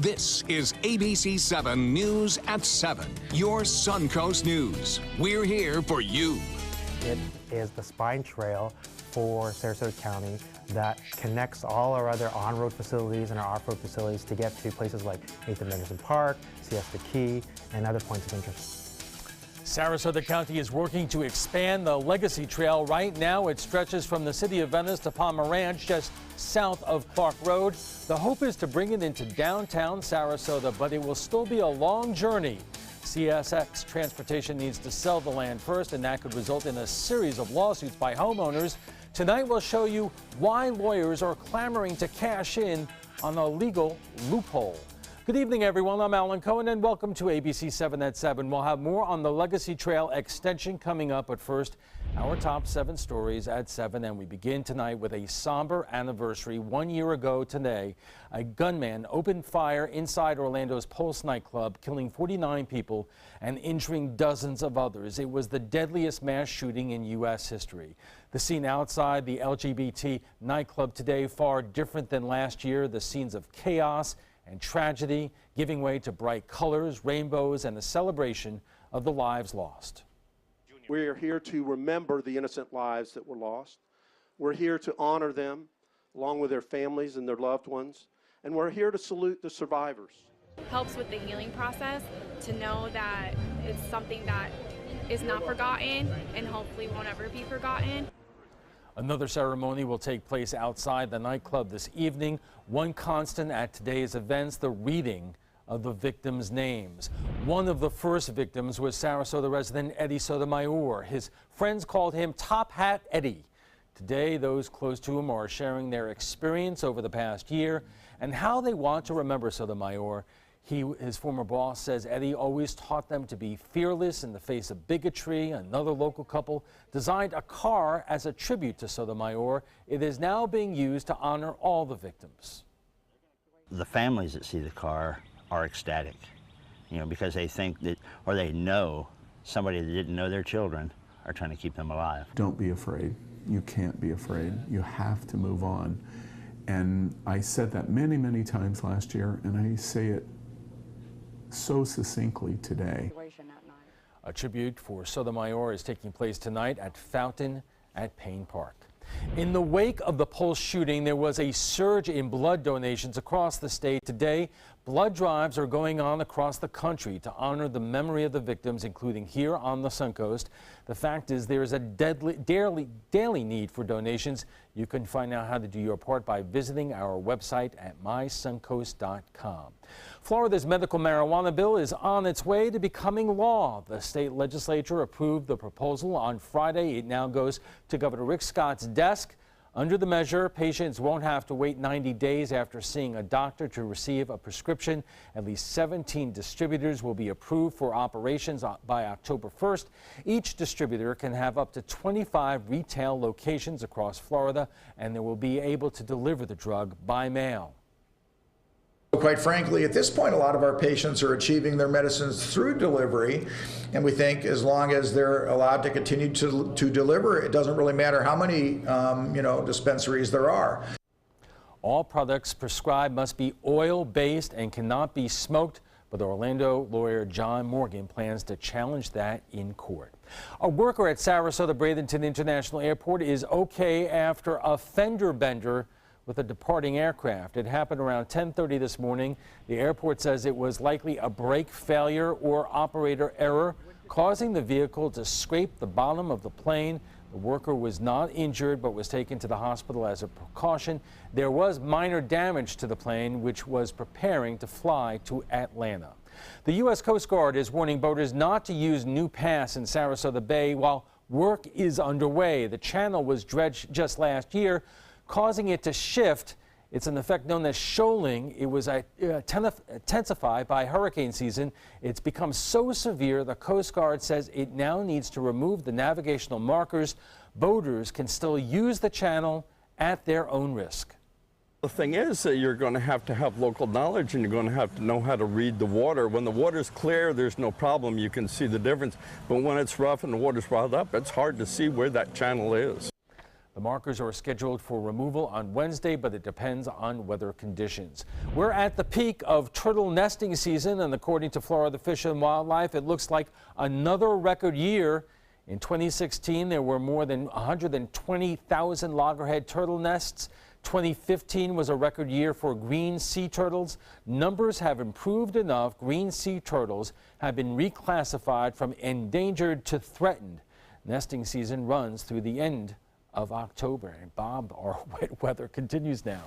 This is ABC7 News at 7, your Suncoast News. We're here for you. It is the spine trail for Sarasota County that connects all our other on-road facilities and our off-road facilities to get to places like Nathan Anderson Park, Siesta Key, and other points of interest. Sarasota County is working to expand the Legacy Trail. Right now, it stretches from the city of Venice to Palmer Ranch, just south of Clark Road. The hope is to bring it into downtown Sarasota, but it will still be a long journey. CSX Transportation needs to sell the land first, and that could result in a series of lawsuits by homeowners. Tonight, we'll show you why lawyers are clamoring to cash in on a legal loophole. Good evening, everyone. I'm Alan Cohen, and welcome to ABC7 at 7. We'll have more on the Legacy Trail extension coming up, but first, our top 7 stories at 7, and we begin tonight with a somber anniversary. 1 year ago today, a gunman opened fire inside Orlando's Pulse nightclub, killing 49 people and injuring dozens of others. It was the deadliest mass shooting in U.S. history. The scene outside the LGBT nightclub today far different than last year. The scenes of chaos and tragedy giving way to bright colors, rainbows, and a celebration of the lives lost. We are here to remember the innocent lives that were lost. We're here to honor them along with their families and their loved ones. And we're here to salute the survivors. Helps with the healing process to know that it's something that is not forgotten and hopefully won't ever be forgotten. Another ceremony will take place outside the nightclub this evening. One constant at today's events, the reading of the victims' names. One of the first victims was Sarasota resident Eddie Sotomayor. His friends called him Top Hat Eddie. Today, those close to him are sharing their experience over the past year and how they want to remember Sotomayor. His former boss says Eddie always taught them to be fearless in the face of bigotry. Another local couple designed a car as a tribute to Sotomayor. It is now being used to honor all the victims. The families that see the car are ecstatic, because they think that, or they know somebody that didn't know their children are trying to keep them alive. Don't be afraid. You can't be afraid. You have to move on. And I said that many, many times last year, and I say it so succinctly today. A tribute for Sotomayor is taking place tonight at Fountain at Payne Park. In the wake of the Pulse shooting, there was a surge in blood donations across the state. Today, blood drives are going on across the country to honor the memory of the victims, including here on the Suncoast. The fact is there is a daily need for donations. You can find out how to do your part by visiting our website at mysuncoast.com. Florida's medical marijuana bill is on its way to becoming law. The state legislature approved the proposal on Friday. It now goes to Governor Rick Scott's desk. Under the measure, patients won't have to wait 90 days after seeing a doctor to receive a prescription. At least 17 distributors will be approved for operations by October 1st. Each distributor can have up to 25 retail locations across Florida, and they will be able to deliver the drug by mail. Quite frankly, at this point, a lot of our patients are achieving their medicines through delivery, and we think as long as they're allowed to continue to deliver, it doesn't really matter how many dispensaries there are. All products prescribed must be oil-based and cannot be smoked, but Orlando lawyer John Morgan plans to challenge that in court. A worker at Sarasota Bradenton International Airport is okay after a fender bender with a departing aircraft. It happened around 10:30 this morning. The airport says it was likely a brake failure or operator error, causing the vehicle to scrape the bottom of the plane. The worker was not injured but was taken to the hospital as a precaution. There was minor damage to the plane, which was preparing to fly to Atlanta. The U.S. Coast Guard is warning boaters not to use New Pass in Sarasota Bay while work is underway. The channel was dredged just last year, causing it to shift. It's an effect known as shoaling. It was intensified by hurricane season. It's become so severe, the Coast Guard says it now needs to remove the navigational markers. Boaters can still use the channel at their own risk. The thing is that you're going to have local knowledge, and you're going to have to know how to read the water. When the water's clear, there's no problem. You can see the difference. But when it's rough and the water's riled up, it's hard to see where that channel is. The markers are scheduled for removal on Wednesday, but it depends on weather conditions. We're at the peak of turtle nesting season, and according to Florida Fish and Wildlife, it looks like another record year. In 2016, there were more than 120,000 loggerhead turtle nests. 2015 was a record year for green sea turtles. Numbers have improved enough. Green sea turtles have been reclassified from endangered to threatened. Nesting season runs through the end of October. And Bob, our wet weather continues now.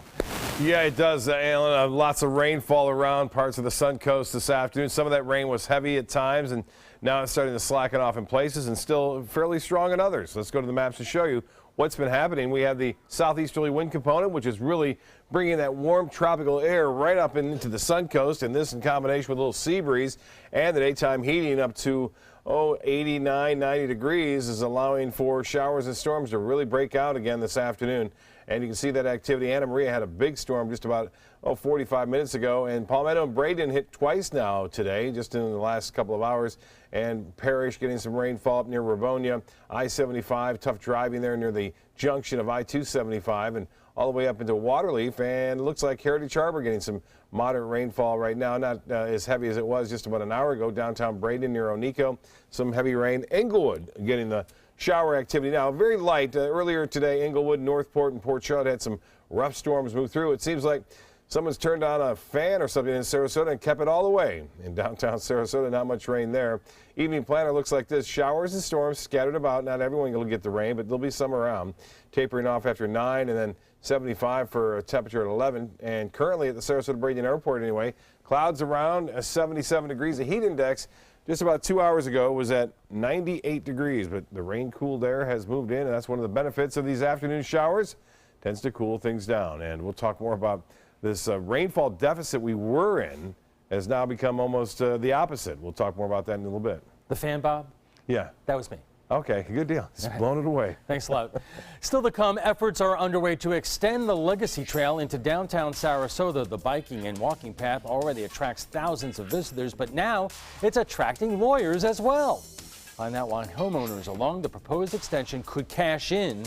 Yeah, it does, Alan. Lots of rainfall around parts of the Sun Coast this afternoon. Some of that rain was heavy at times, and now it's starting to slacken off in places and still fairly strong in others. Let's go to the maps to show you what's been happening. We have the southeasterly wind component, which is really bringing that warm tropical air right up into the Sun Coast, and this in combination with a little sea breeze and the daytime heating up to 89, 90 degrees is allowing for showers and storms to really break out again this afternoon. And you can see that activity. Anna Maria had a big storm just about 45 minutes ago, and Palmetto and Braden hit twice now today, just in the last couple of hours. And Parrish getting some rainfall up near Rivonia. I-75, tough driving there near the junction of I-275 and all the way up into Waterleaf. And it looks like Heritage Harbor getting some moderate rainfall right now, not as heavy as it was just about an hour ago. Downtown Braden near Onico, some heavy rain. Englewood getting the shower activity now, very light. Earlier today, Englewood, Northport, and Port Charlotte had some rough storms move through. It seems like someone's turned on a fan or something in Sarasota and kept it all the way. In downtown Sarasota, not much rain there. Evening planner looks like this. Showers and storms scattered about. Not everyone will get the rain, but there'll be some around. Tapering off after 9 and then 75 for a temperature at 11. And currently at the Sarasota Braden Airport anyway, clouds around 77 degrees. The heat index just about 2 hours ago was at 98 degrees, but the rain cooled air has moved in, and that's one of the benefits of these afternoon showers. Tends to cool things down. And we'll talk more about this rainfall deficit we were in has now become almost the opposite. We'll talk more about that in a little bit. The fan, Bob? Yeah. That was me. Okay, good deal. It's blown it away. Thanks a lot. Still to come, efforts are underway to extend the Legacy Trail into downtown Sarasota. The biking and walking path already attracts thousands of visitors, but now it's attracting lawyers as well. Find out why homeowners along the proposed extension could cash in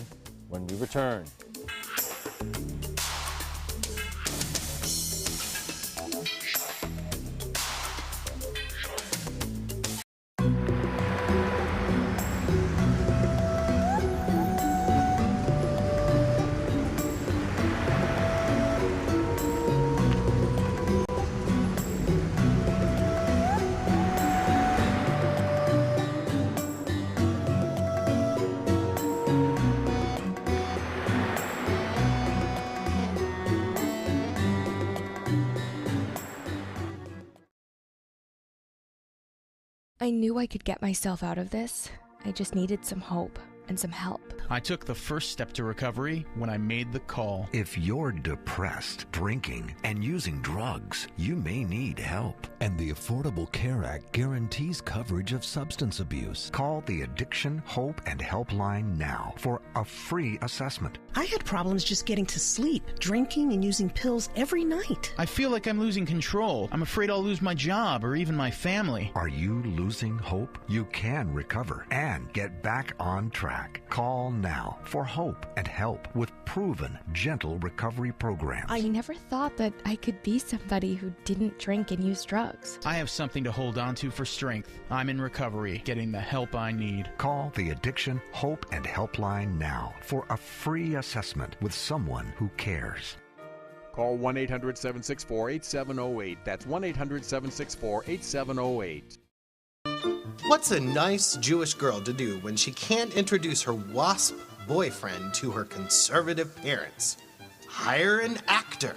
when we return. I knew I could get myself out of this. I just needed some hope and some help. I took the first step to recovery when I made the call. If you're depressed, drinking, and using drugs, you may need help. And the Affordable Care Act guarantees coverage of substance abuse. Call the Addiction, Hope, and Helpline now for a free assessment. I had problems just getting to sleep, drinking and using pills every night. I feel like I'm losing control. I'm afraid I'll lose my job or even my family. Are you losing hope? You can recover and get back on track. Call now for hope and help with proven, gentle recovery programs. I never thought that I could be somebody who didn't drink and use drugs. I have something to hold on to for strength. I'm in recovery, getting the help I need. Call the Addiction, Hope, and Helpline now for a free assessment with someone who cares. Call 1-800-764-8708. That's 1-800-764-8708. What's a nice Jewish girl to do when she can't introduce her WASP boyfriend to her conservative parents? Hire an actor.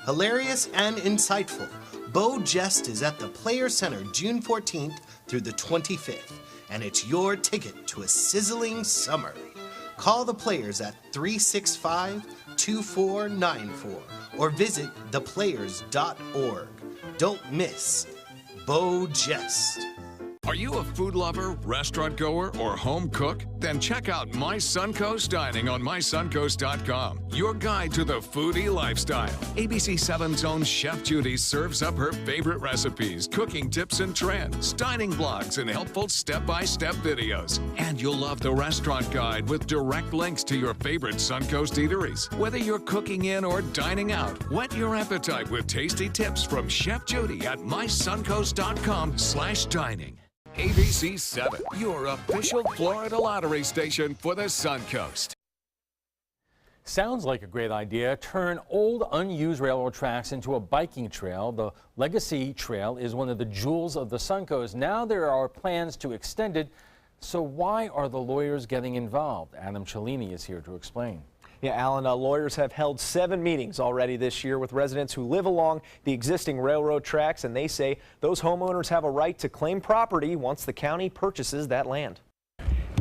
Hilarious and insightful, Bo Jest is at the Player Center June 14th through the 25th, and it's your ticket to a sizzling summer. Call the Players at 365-2494 or visit theplayers.org. Don't miss Bo Jest. Are you a food lover, restaurant goer, or home cook? Then check out My Suncoast Dining on mysuncoast.com, your guide to the foodie lifestyle. ABC7's own Chef Judy serves up her favorite recipes, cooking tips and trends, dining blogs, and helpful step-by-step videos. And you'll love the restaurant guide with direct links to your favorite Suncoast eateries. Whether you're cooking in or dining out, whet your appetite with tasty tips from Chef Judy at mysuncoast.com/dining. ABC7, your official Florida lottery station for the Suncoast. Sounds like a great idea. Turn old, unused railroad tracks into a biking trail. The Legacy Trail is one of the jewels of the Suncoast. Now there are plans to extend it. So why are the lawyers getting involved? Adam Cellini is here to explain. Yeah, Alan, lawyers have held 7 meetings already this year with residents who live along the existing railroad tracks, and they say those homeowners have a right to claim property once the county purchases that land.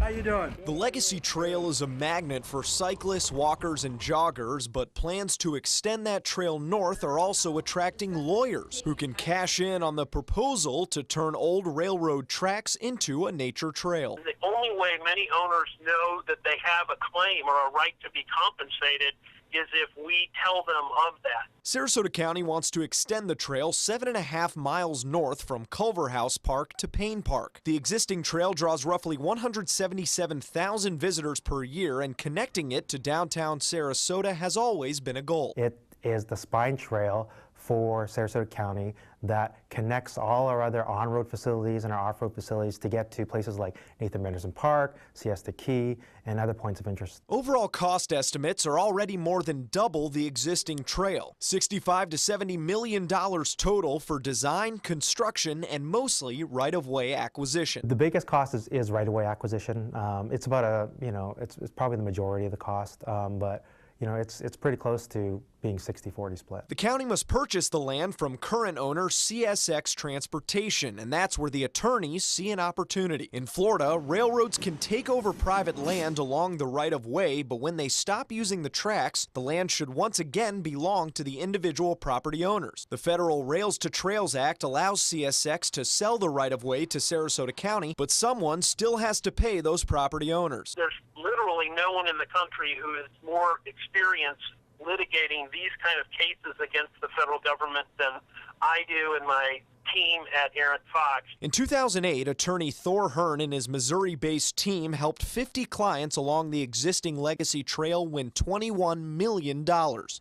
How you doing? The Legacy Trail is a magnet for cyclists, walkers, and joggers, but plans to extend that trail north are also attracting lawyers who can cash in on the proposal to turn old railroad tracks into a nature trail. The only way many owners know that they have a claim or a right to be compensated is if we tell them of that. Sarasota County wants to extend the trail 7.5 miles north from Culver House Park to Payne Park. The existing trail draws roughly 177,000 visitors per year, and connecting it to downtown Sarasota has always been a goal. It is the spine trail for Sarasota County that connects all our other on-road facilities and our off-road facilities to get to places like Nathan Menderson Park, Siesta Key, and other points of interest. Overall cost estimates are already more than double the existing trail. $65 to $70 million total for design, construction, and mostly right-of-way acquisition. The biggest cost is right-of-way acquisition. It's about it's probably the majority of the cost, but it's pretty close to being 60-40 split. The county must purchase the land from current owner CSX Transportation, and that's where the attorneys see an opportunity. In Florida, railroads can take over private land along the right-of-way, but when they stop using the tracks, the land should once again belong to the individual property owners. The Federal Rails to Trails Act allows CSX to sell the right-of-way to Sarasota County, but someone still has to pay those property owners. There's literally no one in the country who is more experienced litigating these kind of cases against the federal government than I do and my team at Aaron Fox. In 2008, attorney Thor Hearn and his Missouri-based team helped 50 clients along the existing Legacy Trail win $21 million.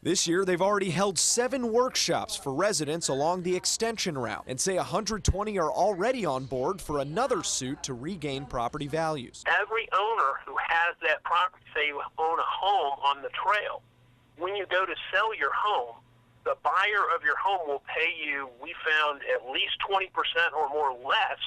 This year, they've already held 7 workshops for residents along the extension route and say 120 are already on board for another suit to regain property values. Every owner who has that property, say you own a home on the trail, when you go to sell your home, the buyer of your home will pay you, we found, at least 20% or more less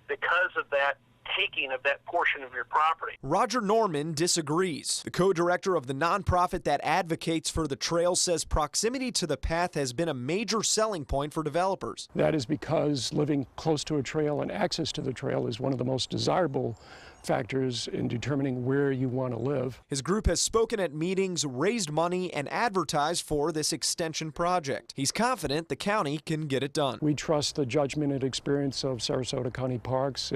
because of that taking of that portion of your property. Roger Norman disagrees. The co-director of the nonprofit that advocates for the trail says proximity to the path has been a major selling point for developers. That is because living close to a trail and access to the trail is one of the most desirable factors in determining where you want to live. His group has spoken at meetings, raised money, and advertised for this extension project. He's confident the county can get it done. We trust the judgment and experience of Sarasota County Parks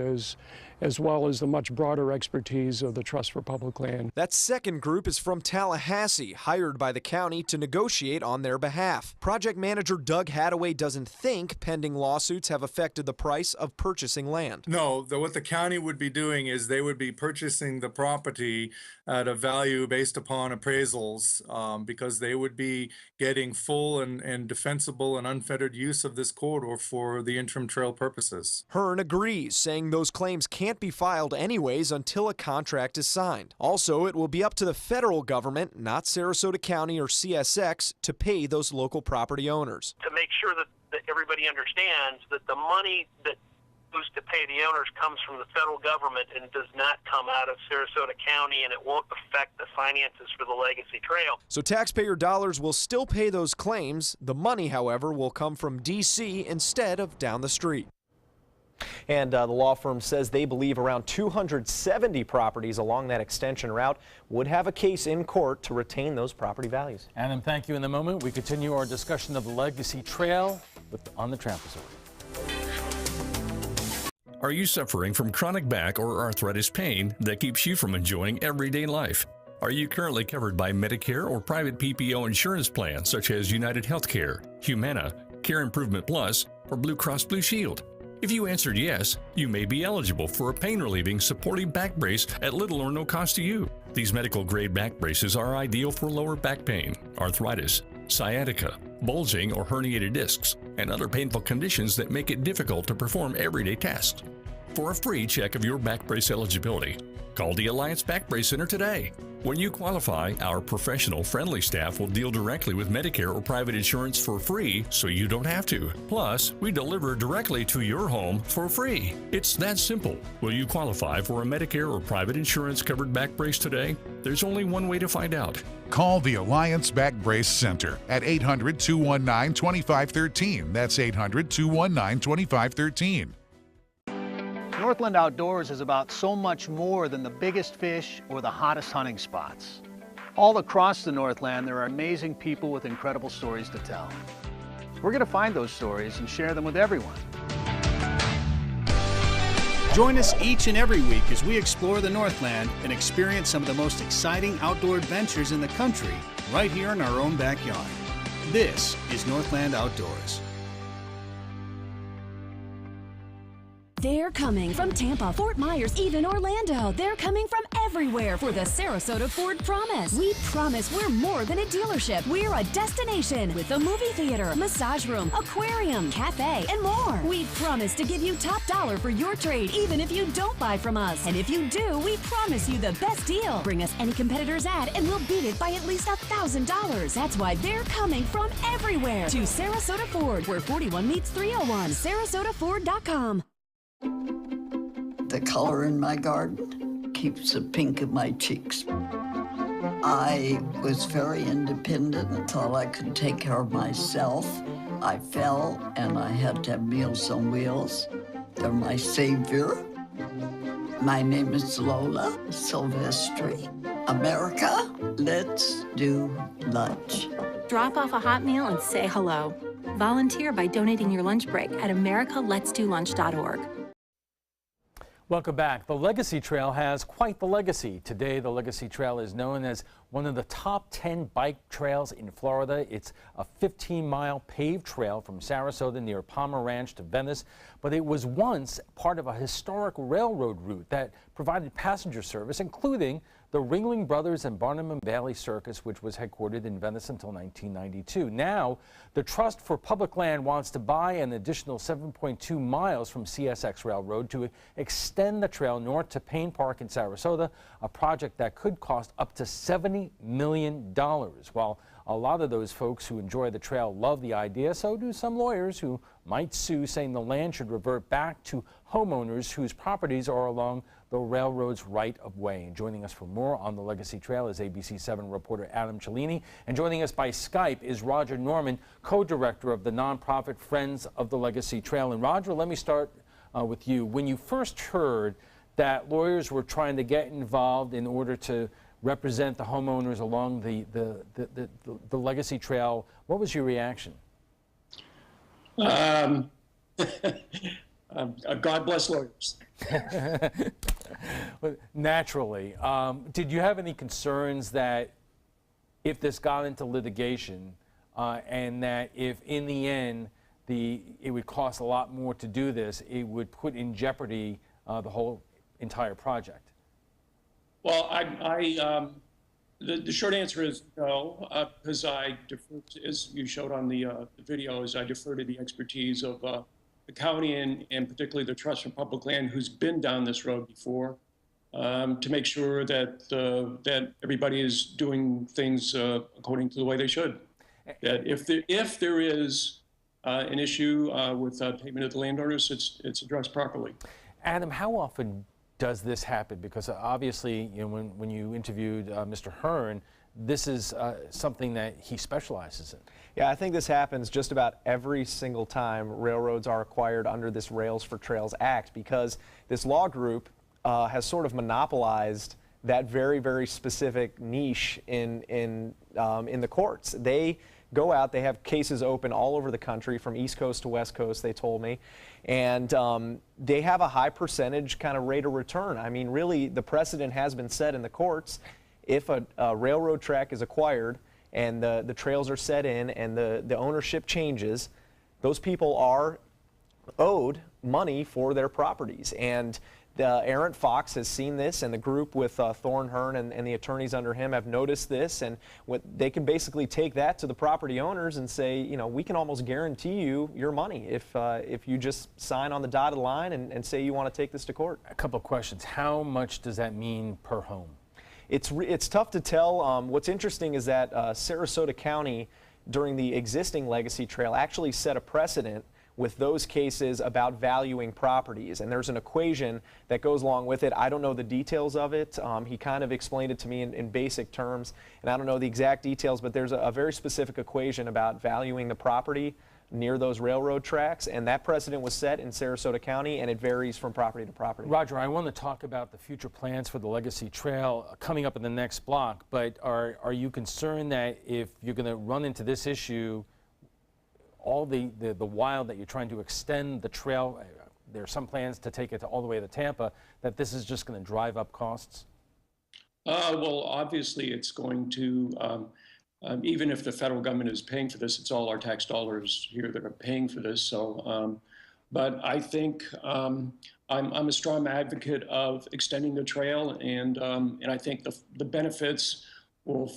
as well as the much broader expertise of the Trust for Public Land. That second group is from Tallahassee, hired by the county to negotiate on their behalf. Project manager Doug Hadaway doesn't think pending lawsuits have affected the price of purchasing land. No, what the county would be doing is they would be purchasing the property at a value based upon appraisals because they would be getting full and defensible and unfettered use of this corridor for the interim trail purposes. Hearn agrees, saying those claims can't be filed anyways until a contract is signed. Also, it will be up to the federal government, not Sarasota County or CSX, to pay those local property owners. To make sure that everybody understands that the money that goes to pay the owners comes from the federal government and does not come out of Sarasota County, and it won't affect the finances for the Legacy Trail. So taxpayer dollars will still pay those claims. The money, however, will come from D.C. instead of down the street. And the law firm says they believe around 270 properties along that extension route would have a case in court to retain those property values. Adam, thank you. In a moment, we continue our discussion of the Legacy Trail on the Trampoline. Are you suffering from chronic back or arthritis pain that keeps you from enjoying everyday life? Are you currently covered by Medicare or private PPO insurance plans such as United Healthcare, Humana, Care Improvement Plus, or Blue Cross Blue Shield? If you answered yes, you may be eligible for a pain-relieving supportive back brace at little or no cost to you. These medical-grade back braces are ideal for lower back pain, arthritis, sciatica, bulging or herniated discs, and other painful conditions that make it difficult to perform everyday tasks. For a free check of your back brace eligibility, call the Alliance Back Brace Center today. When you qualify, our professional, friendly staff will deal directly with Medicare or private insurance for free, so you don't have to. Plus, we deliver directly to your home for free. It's that simple. Will you qualify for a Medicare or private insurance covered back brace today? There's only one way to find out. Call the Alliance Back Brace Center at 800-219-2513. That's 800-219-2513. Northland Outdoors is about so much more than the biggest fish or the hottest hunting spots. All across the Northland, there are amazing people with incredible stories to tell. We're going to find those stories and share them with everyone. Join us each and every week as we explore the Northland and experience some of the most exciting outdoor adventures in the country right here in our own backyard. This is Northland Outdoors. They're coming from Tampa, Fort Myers, even Orlando. They're coming from everywhere for the Sarasota Ford Promise. We promise we're more than a dealership. We're a destination with a movie theater, massage room, aquarium, cafe, and more. We promise to give you top dollar for your trade, even if you don't buy from us. And if you do, we promise you the best deal. Bring us any competitor's ad and we'll beat it by at least $1,000. That's why they're coming from everywhere to Sarasota Ford, where 41 meets 301. SarasotaFord.com. The color in my garden keeps the pink in my cheeks. I was very independent and thought I could take care of myself. I fell and I had to have Meals on Wheels. They're my savior. My name is Lola Silvestri. America, let's do lunch. Drop off a hot meal and say hello. Volunteer by donating your lunch break at americaletsdolunch.org. Welcome back. The Legacy Trail has quite the legacy. Today, the Legacy Trail is known as one of the top 10 bike trails in Florida. It's a 15-mile paved trail from Sarasota near Palmer Ranch to Venice, but it was once part of a historic railroad route that provided passenger service, including the Ringling Brothers and Barnum and Bailey Circus, which was headquartered in Venice until 1992. Now, the Trust for Public Land wants to buy an additional 7.2 miles from CSX Railroad to extend the trail north to Payne Park in Sarasota, a project that could cost up to $70 million. While a lot of those folks who enjoy the trail love the idea, so do some lawyers who might sue, saying the land should revert back to homeowners whose properties are along the railroad's right-of-way. And joining us for more on the Legacy Trail is ABC7 reporter Adam Cellini. And joining us by Skype is Roger Norman, co-director of the nonprofit Friends of the Legacy Trail. And Roger, let me start with you. When you first heard that lawyers were trying to get involved in order to represent the homeowners along the Legacy Trail, what was your reaction? God bless lawyers. Naturally. Did you have any concerns that if this got into litigation and that if in the end it would cost a lot more to do this, it would put in jeopardy the whole entire project? Well, the short answer is no, because I defer to, as you showed on the videos, I defer to the expertise of the county and particularly the Trust for Public Land, who's been down this road before, to make sure that that everybody is doing things according to the way they should. That if there is an issue with payment of the landowners, it's addressed properly. Adam, how often does this happen? Because obviously, you know, when you interviewed Mr. Hearn, this is something that he specializes in. Yeah, I think this happens just about every single time railroads are acquired under this Rails for Trails Act, because this law group has sort of monopolized that very, very specific niche in the courts. They go out. They have cases open all over the country from East Coast to West Coast, they told me. And they have a high percentage kind of rate of return. I mean, really, the precedent has been set in the courts. If a railroad track is acquired and the trails are set in and the ownership changes, those people are owed money for their properties. And Aaron Fox has seen this, and the group with Thorne Hearn and the attorneys under him have noticed this, and they can basically take that to the property owners and say, you know, we can almost guarantee you your money if you just sign on the dotted line and say you want to take this to court. A couple of questions. How much does that mean per home? It's tough to tell. What's interesting is that Sarasota County, during the existing legacy trail, actually set a precedent with those cases about valuing properties. And there's an equation that goes along with it. I don't know the details of it. He kind of explained it to me in basic terms, and I don't know the exact details, but there's a very specific equation about valuing the property near those railroad tracks, and that precedent was set in Sarasota County, and it varies from property to property. Roger, I want to talk about the future plans for the Legacy Trail coming up in the next block, but are you concerned that if you're going to run into this issue, all the while that you're trying to extend the trail, there are some plans to take it all the way to Tampa, that this is just going to drive up costs? Well, obviously it's going to, even if the federal government is paying for this, it's all our tax dollars here that are paying for this. So, but I think I'm a strong advocate of extending the trail, and I think the benefits will,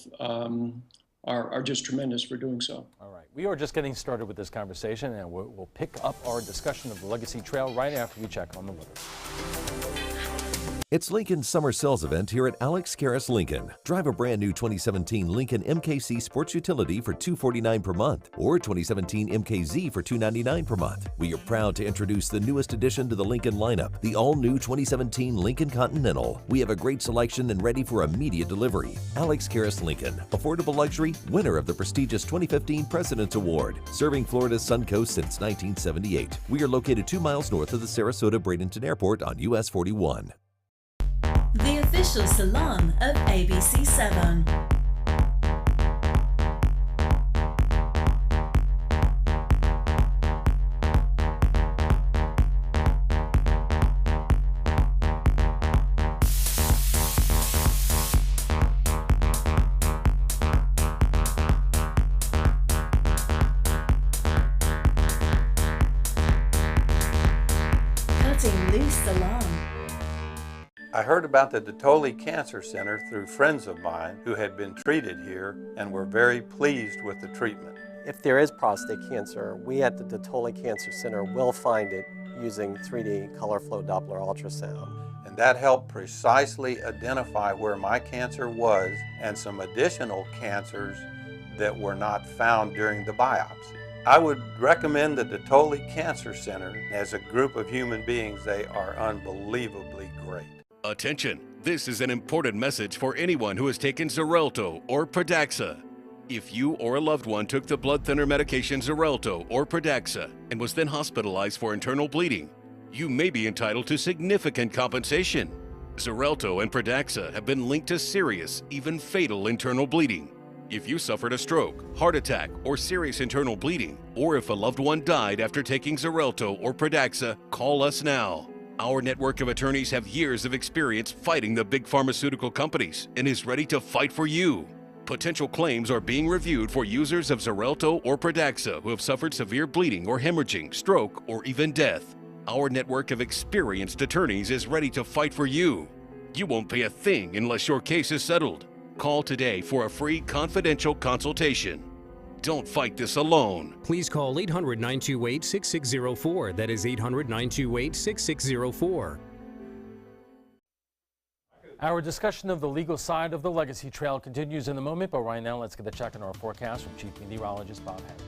are just tremendous for doing so. All right, we are just getting started with this conversation, and we'll pick up our discussion of the Legacy Trail right after we check on the weather. It's Lincoln's summer sales event here at Alex Karras Lincoln. Drive a brand new 2017 Lincoln MKC Sports Utility for $249 per month or 2017 MKZ for $299 per month. We are proud to introduce the newest addition to the Lincoln lineup, the all-new 2017 Lincoln Continental. We have a great selection and ready for immediate delivery. Alex Karras Lincoln, affordable luxury, winner of the prestigious 2015 President's Award, serving Florida's Suncoast since 1978. We are located 2 miles north of the Sarasota-Bradenton Airport on US 41. The official salon of ABC7. Cutting Loose Salon. I heard about the Detoli Cancer Center through friends of mine who had been treated here and were very pleased with the treatment. If there is prostate cancer, we at the Detoli Cancer Center will find it using 3D color flow Doppler ultrasound. And that helped precisely identify where my cancer was and some additional cancers that were not found during the biopsy. I would recommend the Detoli Cancer Center. As a group of human beings, they are unbelievably great. Attention! This is an important message for anyone who has taken XARELTO or PRADAXA. If you or a loved one took the blood thinner medication XARELTO or PRADAXA and was then hospitalized for internal bleeding, you may be entitled to significant compensation. XARELTO and PRADAXA have been linked to serious, even fatal internal bleeding. If you suffered a stroke, heart attack, or serious internal bleeding, or if a loved one died after taking XARELTO or PRADAXA, call us now. Our network of attorneys have years of experience fighting the big pharmaceutical companies and is ready to fight for you. Potential claims are being reviewed for users of XARELTO or PRADAXA who have suffered severe bleeding or hemorrhaging, stroke, or even death. Our network of experienced attorneys is ready to fight for you. You won't pay a thing unless your case is settled. Call today for a free confidential consultation. Don't fight this alone. Please call 800-928-6604. That is 800-928-6604. Our discussion of the legal side of the Legacy Trail continues in a moment, but right now let's get a check on our forecast from Chief Meteorologist Bob Henry.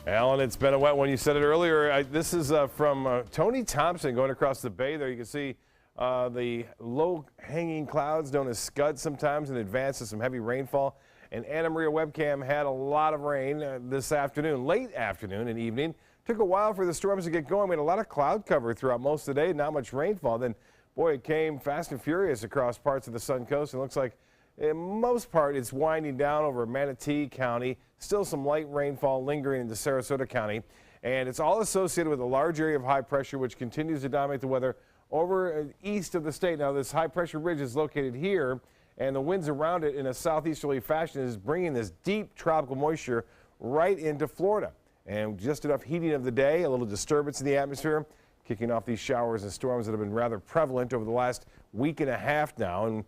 Alan, it's been a wet one. You said it earlier. This is from Tony Thompson going across the bay there. You can see the low-hanging clouds known as scuds sometimes in advance of some heavy rainfall. And Anna Maria webcam had a lot of rain this afternoon, late afternoon and evening. Took a while for the storms to get going. We had a lot of cloud cover throughout most of the day, not much rainfall. Then, boy, it came fast and furious across parts of the Sun Coast. It looks like in most part, it's winding down over Manatee County. Still some light rainfall lingering into Sarasota County. And it's all associated with a large area of high pressure, which continues to dominate the weather over east of the state. Now, this high pressure ridge is located here, and the winds around it in a southeasterly fashion is bringing this deep tropical moisture right into Florida. And just enough heating of the day, a little disturbance in the atmosphere, kicking off these showers and storms that have been rather prevalent over the last week and a half now. And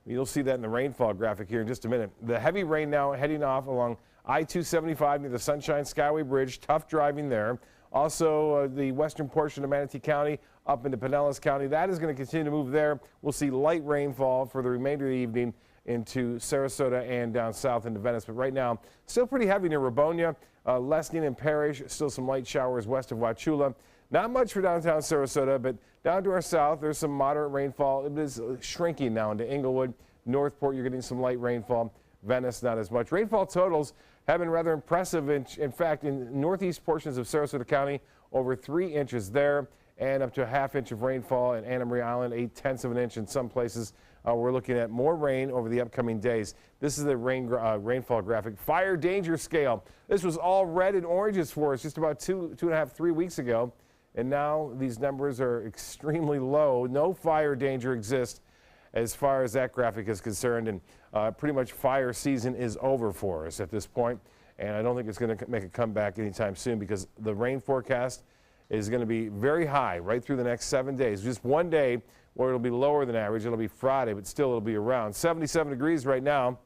you'll see that in the rainfall graphic here in just a minute. The heavy rain now heading off along I-275 near the Sunshine Skyway Bridge. Tough driving there. Also, the western portion of Manatee County up into Pinellas County. That is going to continue to move there. We'll see light rainfall for the remainder of the evening into Sarasota and down south into Venice. But right now, still pretty heavy near Rabonia, lessening in Parrish. Still some light showers west of Wauchula. Not much for downtown Sarasota, but down to our south, there's some moderate rainfall. It is shrinking now into Inglewood. Northport, you're getting some light rainfall. Venice, not as much. Rainfall totals have been rather impressive. In fact, in northeast portions of Sarasota County, over 3 inches there, and up to a ½ inch of rainfall in Anna Maria Island, 0.8 of an inch in some places. We're looking at more rain over the upcoming days. This is the rainfall graphic. Fire danger scale. This was all red and oranges for us just about 2.5, 3 weeks ago. And now these numbers are extremely low. No fire danger exists as far as that graphic is concerned. And pretty much fire season is over for us at this point. And I don't think it's going to make a comeback anytime soon because the rain forecast is going to be very high right through the next 7 days. Just one day where it'll be lower than average. It'll be Friday, but still it'll be around 77 degrees right now.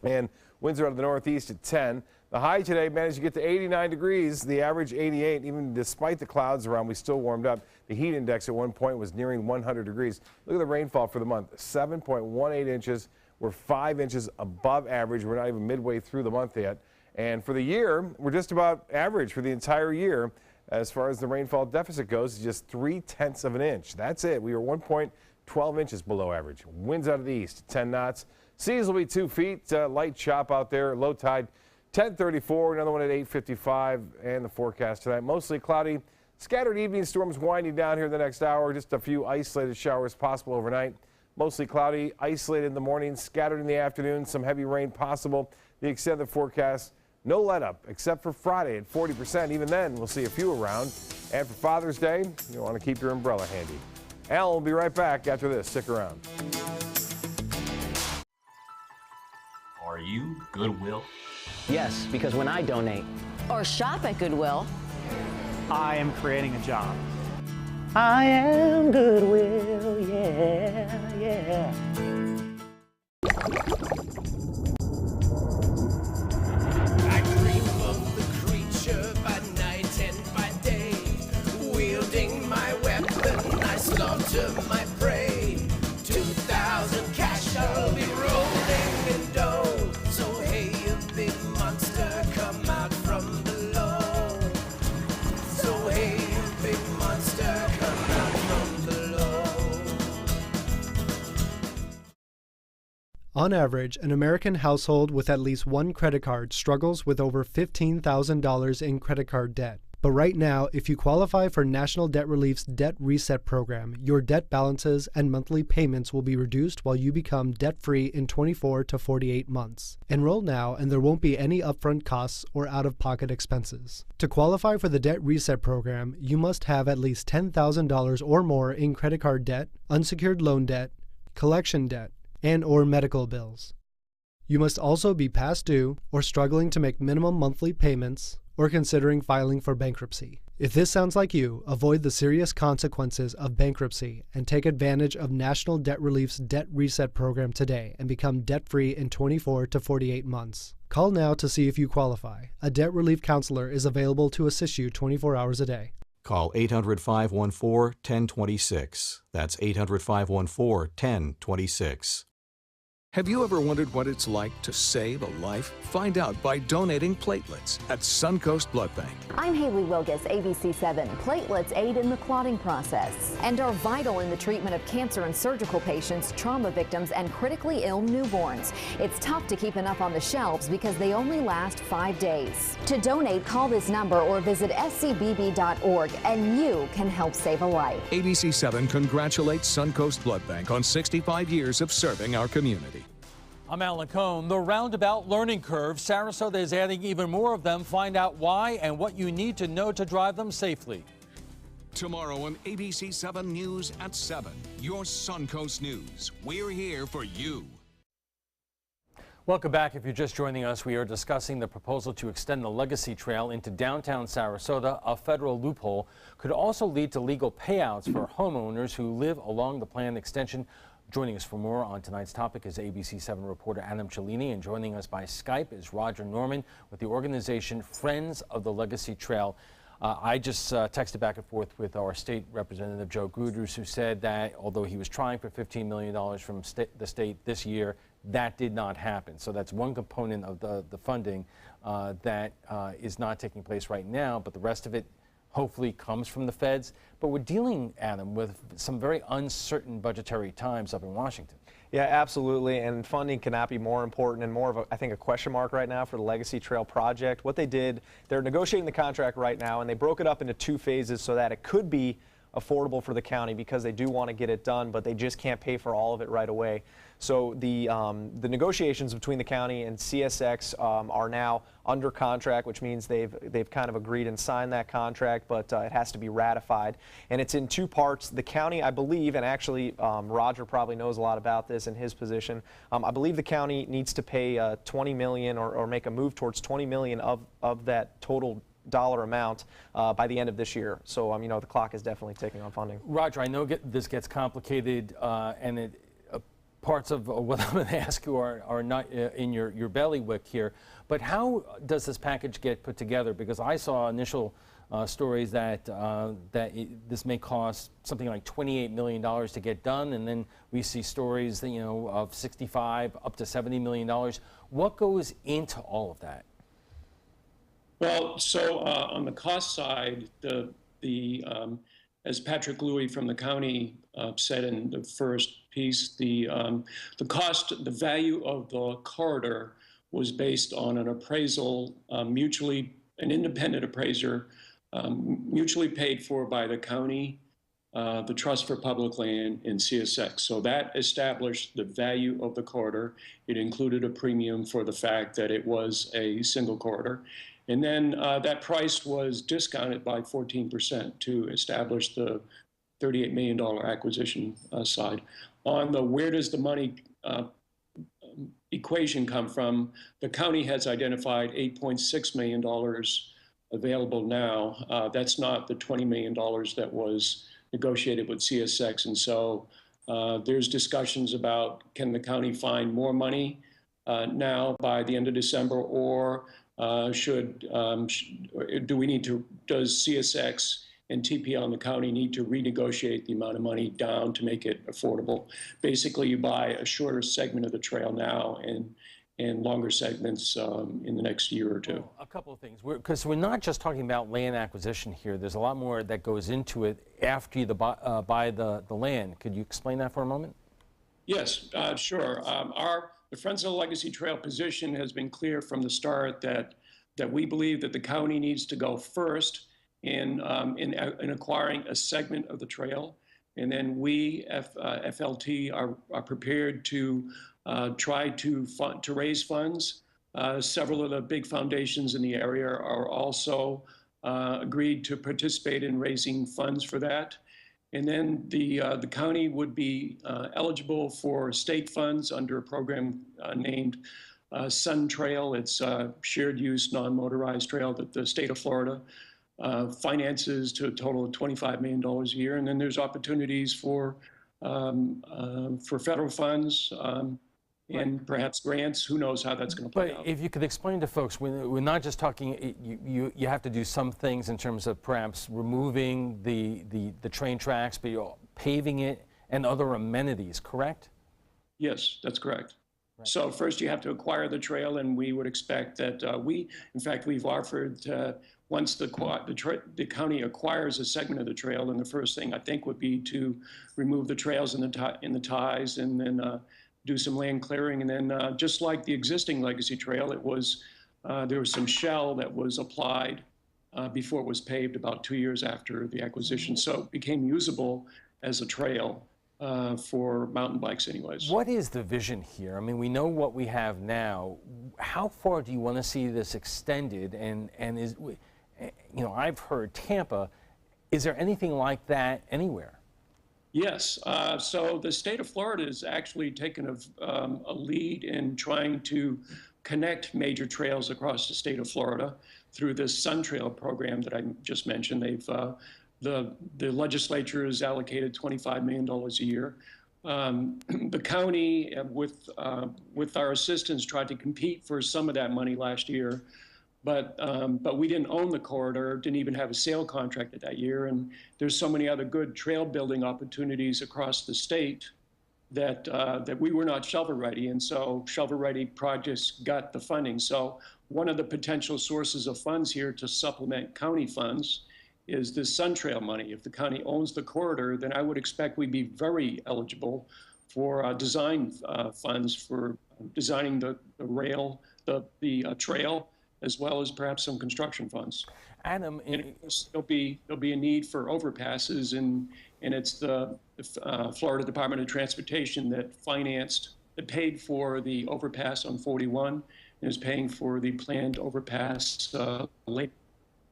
And winds are out of the northeast at 10. The high today managed to get to 89 degrees, the average 88. Even despite the clouds around, we still warmed up. The heat index at one point was nearing 100 degrees. Look at the rainfall for the month, 7.18 inches. We're 5 inches above average. We're not even midway through the month yet. And for the year, we're just about average for the entire year. As far as the rainfall deficit goes, it's just 0.3 of an inch. That's it. We were 1.12 inches below average. Winds out of the east, 10 knots. Seas will be 2 feet. Light chop out there. Low tide, 10:34. Another one at 8:55. And the forecast tonight, mostly cloudy. Scattered evening storms winding down here the next hour. Just a few isolated showers possible overnight. Mostly cloudy, isolated in the morning, scattered in the afternoon. Some heavy rain possible. The extent of the forecast, no let up except for Friday at 40%. Even then, we'll see a few around. And for Father's Day, you'll want to keep your umbrella handy. Alan will be right back after this. Stick around. Are you Goodwill? Yes, because when I donate or shop at Goodwill, I am creating a job. I am Goodwill, yeah, yeah. I dream of the creature by night and by day. Wielding my weapon, I slaughter my prey. 2,000 cash, I'll be rolling in dough. So hey, you big monster, come out from below. So hey, you big monster, come out from below. On average, an American household with at least one credit card struggles with over $15,000 in credit card debt. But right now, if you qualify for National Debt Relief's Debt Reset program, your debt balances and monthly payments will be reduced while you become debt-free in 24 to 48 months. Enroll now and there won't be any upfront costs or out-of-pocket expenses. To qualify for the Debt Reset program, you must have at least $10,000 or more in credit card debt, unsecured loan debt, collection debt, and/or medical bills. You must also be past due or struggling to make minimum monthly payments or considering filing for bankruptcy. If this sounds like you, avoid the serious consequences of bankruptcy and take advantage of National Debt Relief's Debt Reset program today and become debt-free in 24 to 48 months. Call now to see if you qualify. A debt relief counselor is available to assist you 24 hours a day. Call 800-514-1026. That's 800-514-1026. Have you ever wondered what it's like to save a life? Find out by donating platelets at Suncoast Blood Bank. I'm Haley Wilgus, ABC7. Platelets aid in the clotting process and are vital in the treatment of cancer and surgical patients, trauma victims, and critically ill newborns. It's tough to keep enough on the shelves because they only last 5 days. To donate, call this number or visit scbb.org and you can help save a life. ABC7 congratulates Suncoast Blood Bank on 65 years of serving our community. I'm Alan Cohn. The roundabout learning curve. Sarasota is adding even more of them. Find out why and what you need to know to drive them safely. Tomorrow on ABC7 News at 7, your Suncoast News. We're here for you. Welcome back. If you're just joining us, we are discussing the proposal to extend the Legacy Trail into downtown Sarasota. A federal loophole could also lead to legal payouts for homeowners who live along the planned extension. Joining us for more on tonight's topic is ABC7 reporter Adam Cellini, and joining us by Skype is Roger Norman with the organization Friends of the Legacy Trail. I just texted back and forth with our state representative, Joe Gruders, who said that although he was trying for $15 million from the state this year, that did not happen. So that's one component of the funding that is not taking place right now, but the rest of it hopefully comes from the feds. But we're dealing, Adam, with some very uncertain budgetary times up in Washington. Yeah, absolutely, and funding cannot be more important and more of, I think, a question mark right now for the Legacy Trail project. What they did, they're negotiating the contract right now, and they broke it up into 2 phases so that it could be affordable for the county because they do want to get it done, but they just can't pay for all of it right away. So the negotiations between the county and CSX are now under contract, which means they've kind of agreed and signed that contract, but it has to be ratified. And it's in 2 parts. The county, I believe, and actually Roger probably knows a lot about this in his position, I believe the county needs to pay $20 million or make a move towards $20 million of that total dollar amount by the end of this year. So, you know, the clock is definitely ticking on funding. Roger, I know this gets complicated and parts of what I'm going to ask you are not in your bailiwick here, but how does this package get put together? Because I saw initial stories that this may cost something like $28 million to get done, and then we see stories that, you know, of $65 up to $70 million. What goes into all of that? Well, so on the cost side, as Patrick Louie from the county said in the first piece, the value of the corridor was based on an appraisal, an independent appraiser, mutually paid for by the county, the Trust for Public Land, and CSX. So that established the value of the corridor. It included a premium for the fact that it was a single corridor. And then that price was discounted by 14% to establish the $38 million acquisition side. On the where does the money equation come from, the county has identified $8.6 million available now. That's not the $20 million that was negotiated with CSX. And so there's discussions about, can the county find more money now by the end of December, or does CSX and TPL in the county need to renegotiate the amount of money down to make it affordable? Basically, you buy a shorter segment of the trail now and longer segments in the next year or 2. Well, a couple of things, because we're not just talking about land acquisition here. There's a lot more that goes into it after you buy the land. Could you explain that for a moment? Yes, sure. The Friends of the Legacy Trail position has been clear from the start that we believe that the county needs to go first in acquiring a segment of the trail, and then we, FLT, are prepared to try to raise funds. Several of the big foundations in the area are also agreed to participate in raising funds for that. And then the county would be eligible for state funds under a program named Sun Trail. It's a shared use, non-motorized trail that the state of Florida finances to a total of $25 million a year. And then there's opportunities for federal funds and perhaps grants. Who knows how that's going to play out. But if you could explain to folks, we're not just talking, you have to do some things in terms of perhaps removing the train tracks, but you're paving it and other amenities, correct? Yes, that's correct. Right. So first you have to acquire the trail, and we would expect that in fact, we've offered once the county acquires a segment of the trail, then the first thing I think would be to remove the trails in the ties, and then do some land clearing. And then just like the existing Legacy Trail, there was some shell that was applied before it was paved about 2 years after the acquisition. So it became usable as a trail. for mountain bikes anyways. What is the vision here? I mean, we know what we have now. How far do you want to see this extended? And is, you know, I've heard Tampa. Is there anything like that anywhere? Yes. So the state of Florida has actually taken a lead in trying to connect major trails across the state of Florida through this Sun Trail program that I just mentioned. They've the legislature has allocated $25 million a year. The county, with our assistance, tried to compete for some of that money last year, but we didn't own the corridor, didn't even have a sale contract that year, and there's so many other good trail building opportunities across the state that we were not shovel-ready, and so shovel-ready projects got the funding. So one of the potential sources of funds here to supplement county funds is this Sun Trail money. If the county owns the corridor, then I would expect we'd be very eligible for design funds for designing the rail, the trail, as well as perhaps some construction funds. Adam, and of course, there'll be a need for overpasses, and it's the Florida Department of Transportation that paid for the overpass on 41 and is paying for the planned overpass later.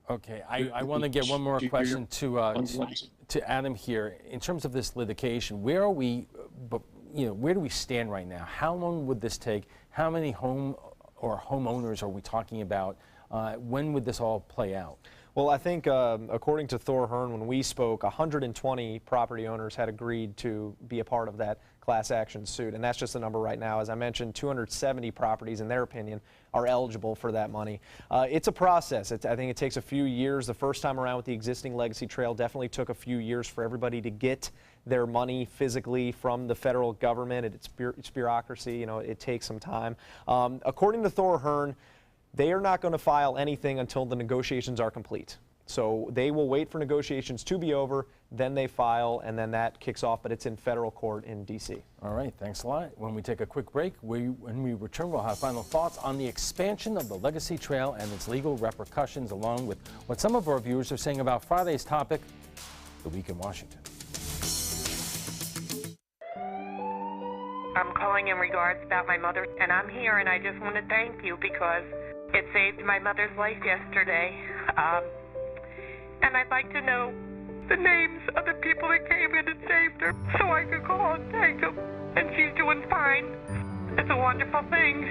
Okay, I want to get one more question to Adam here. In terms of this litigation, where are we? Where do we stand right now? How long would this take? How many homeowners are we talking about? When would this all play out? Well, I think according to Thor Hearn, when we spoke, 120 property owners had agreed to be a part of that class action suit, and that's just the number right now. As I mentioned, 270 properties, in their opinion, are eligible for that money. It's a process. I think it takes a few years. The first time around with the existing Legacy Trail definitely took a few years for everybody to get their money physically from the federal government. It's bureaucracy. You know, it takes some time. According to Thor Hearn, they are not going to file anything until the negotiations are complete. So they will wait for negotiations to be over, then they file, and then that kicks off, but it's in federal court in D.C. All right, thanks a lot. When we take a quick break, when we return, we'll have final thoughts on the expansion of the Legacy Trail and its legal repercussions, along with what some of our viewers are saying about Friday's topic, the week in Washington. I'm calling in regards about my mother, and I'm here, and I just want to thank you because it saved my mother's life yesterday. And I'd like to know the names of the people that came in and saved her so I could call and thank them. And she's doing fine. It's a wonderful thing.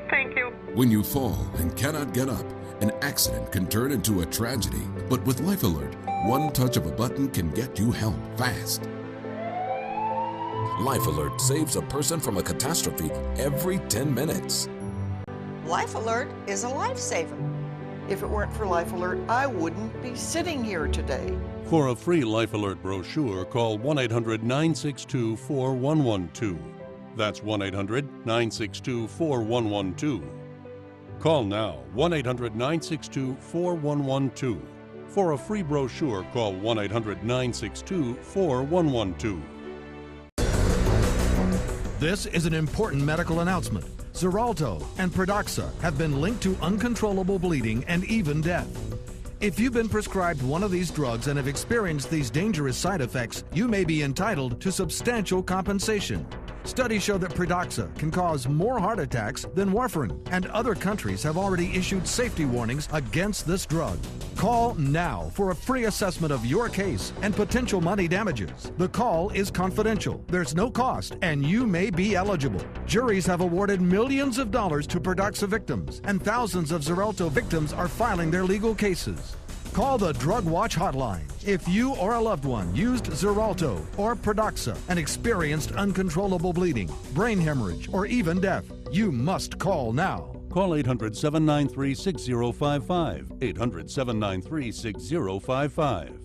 Thank you. When you fall and cannot get up, an accident can turn into a tragedy. But with Life Alert, one touch of a button can get you help fast. Life Alert saves a person from a catastrophe every 10 minutes. Life Alert is a lifesaver. If it weren't for Life Alert, I wouldn't be sitting here today. For a free Life Alert brochure, call 1-800-962-4112. That's 1-800-962-4112. Call now, 1-800-962-4112. For a free brochure, call 1-800-962-4112. This is an important medical announcement. XARELTO and PRADAXA have been linked to uncontrollable bleeding and even death. If you've been prescribed one of these drugs and have experienced these dangerous side effects, you may be entitled to substantial compensation. Studies show that PRADAXA can cause more heart attacks than warfarin, and other countries have already issued safety warnings against this drug. Call now for a free assessment of your case and potential money damages. The call is confidential, there's no cost, and you may be eligible. Juries have awarded millions of dollars to PRADAXA victims, and thousands of XARELTO victims are filing their legal cases. Call the Drug Watch hotline. If you or a loved one used XARELTO or PRADAXA and experienced uncontrollable bleeding, brain hemorrhage, or even death, you must call now. Call 800-793-6055. 800-793-6055.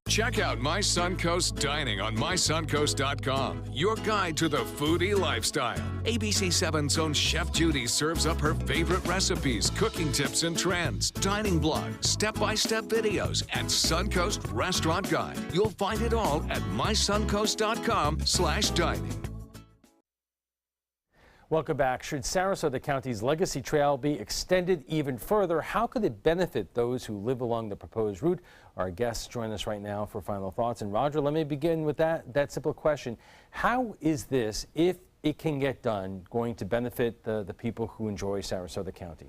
Check out My Suncoast Dining on mysuncoast.com, your guide to the foodie lifestyle. ABC7's own Chef Judy serves up her favorite recipes, cooking tips and trends, dining blog, step-by-step videos, and Suncoast Restaurant Guide. You'll find it all at mysuncoast.com/dining. Welcome back. Should Sarasota County's Legacy Trail be extended even further? How could it benefit those who live along the proposed route? Our guests join us right now for final thoughts. And Roger, let me begin with that simple question. How is this, if it can get done, going to benefit the people who enjoy Sarasota County?